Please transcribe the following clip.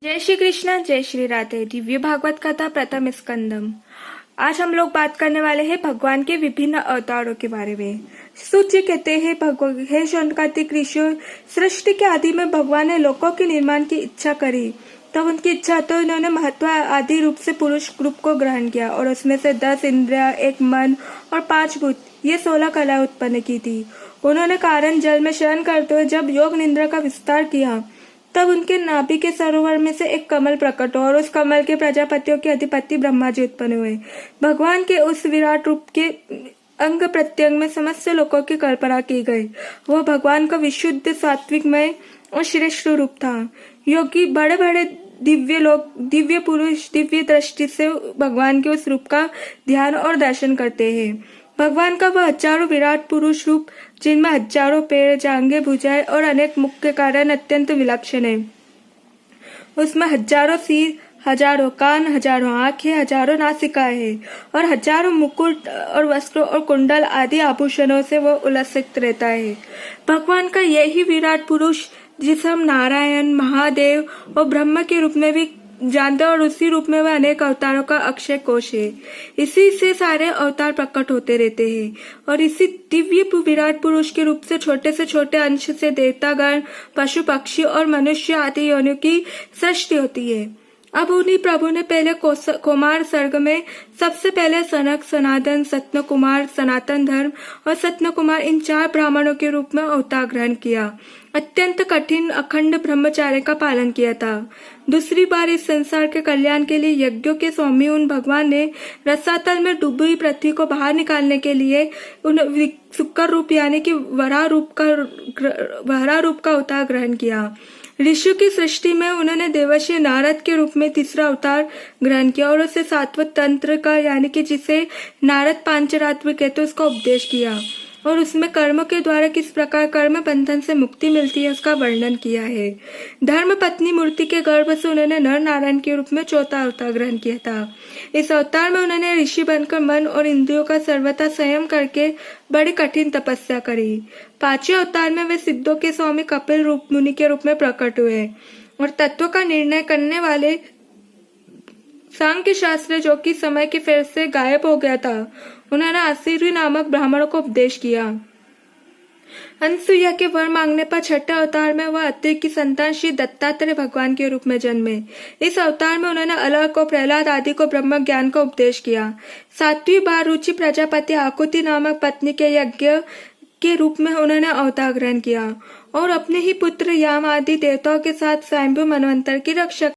जय श्री कृष्ण, जय श्री राधे। दिव्य भागवत कथा प्रथम स्कंदम। आज हम लोग बात करने वाले हैं भगवान के विभिन्न अवतारों के बारे में। सूत जी कहते हैं, हे शौनकादिक ऋषियों, सृष्टि के आदि में भगवान ने लोकों के निर्माण की इच्छा करी। तब उनकी इच्छा तो इन्होंने महत्व आदि रूप से पुरुष रूप को ग्रहण किया और उसमें से 10 इंद्रिया, 1 मन और 5 भूत, ये 16 कलाएं उत्पन्न की थी। उन्होंने कारण जल में शयन करते हुए जब योग निद्रा का विस्तार किया, तब उनके नाभि के सरोवर में से एक कमल प्रकट हुआ और उस कमल के प्रजापतियों के अधिपति ब्रह्मा जी उत्पन्न हुए। भगवान के उस विराट रूप के अंग प्रत्यंग में समस्त लोकों की कल्पना की गई। वह भगवान का विशुद्ध, सात्विकमय और श्रेष्ठ रूप था। योगी बड़े बड़े दिव्य लोग, दिव्य पुरुष दिव्य दृष्टि से भगवान के उस रूप का ध्यान और दर्शन करते हैं। भगवान का वह हजारों विराट पुरुष रूप, जिनमें हजारों पैर, जांघें, भुजाएं और अनेक मुख के कारण अत्यंत विलक्षण है। उसमें हजारों सिर, हजारों कान, हजारों आंखें, हजारों नासिकाएं है और हजारों मुकुट और वस्त्र और कुंडल आदि आभूषणों से वह उल्लसित रहता है। भगवान का यही विराट पुरुष, जिसे हम नारायण, महादेव और ब्रह्म के रूप में भी जानते और उसी रूप में वह अनेक अवतारों का अक्षय कोश है। इसी से सारे अवतार प्रकट होते रहते हैं और इसी दिव्य विराट पुरुष के रूप से छोटे अंश से देवतागण, पशु पक्षी और मनुष्य आदि योनियों की सृष्टि होती है। अब उन्हीं प्रभु ने पहले कुमार सर्ग में सबसे पहले सनक, सनातन, सत्य कुमार, सनातन धर्म और सत्य कुमार, इन 4 ब्राह्मणों के रूप में अवतार ग्रहण किया। अत्यंत कठिन अखंड ब्रह्मचार्य का पालन किया था। दूसरी बार इस संसार के कल्याण के लिए यज्ञों के स्वामी उन भगवान ने रसातल में डूबी पृथ्वी को बाहर निकालने के लिए उन शुक्र रूप यानी कि वराह रूप का अवतार ग्रहण किया। ऋषियों की सृष्टि में उन्होंने देवर्षि नारद के रूप में तीसरा अवतार ग्रहण किया और उसे सात्वत तंत्र का यानी कि जिसे नारद पांचरात्र कहते उसका उपदेश किया और उसमें कर्मों के द्वारा किस प्रकार कर्म बंधन से मुक्ति मिलती है उसका वर्णन किया है। धर्म पत्नी मूर्ति के गर्भ से उन्होंने नर नारायण के रूप में चौथा अवतार ग्रहण किया था। इस अवतार में उन्होंने ऋषि बनकर मन और इंद्रियों का सर्वथा संयम करके बड़ी कठिन तपस्या करी। 5वें अवतार में वे सिद्धों के स्वामी कपिल रूप मुनि के रूप में प्रकट हुए और तत्व का निर्णय करने वाले सांख्य शास्त्र, जो कि समय के फेर से गायब हो गया था, उन्होंने असिरी नामक ब्राह्मणों को उपदेश किया। अनसुईया के वर मांगने पर 6ठे अवतार में वह अत्रि की संतान श्री दत्तात्रेय भगवान के रूप में जन्मे। इस अवतार में उन्होंने अलग को प्रहलाद आदि को ब्रह्म ज्ञान का उपदेश किया। 7वीं बार रुचि प्रजापति आकुति नामक पत्नी के यज्ञ के रूप में उन्होंने अवतार ग्रहण किया और अपने ही पुत्र याम आदि देवताओं के साथ स्वयंभू मनवंतर की रक्षा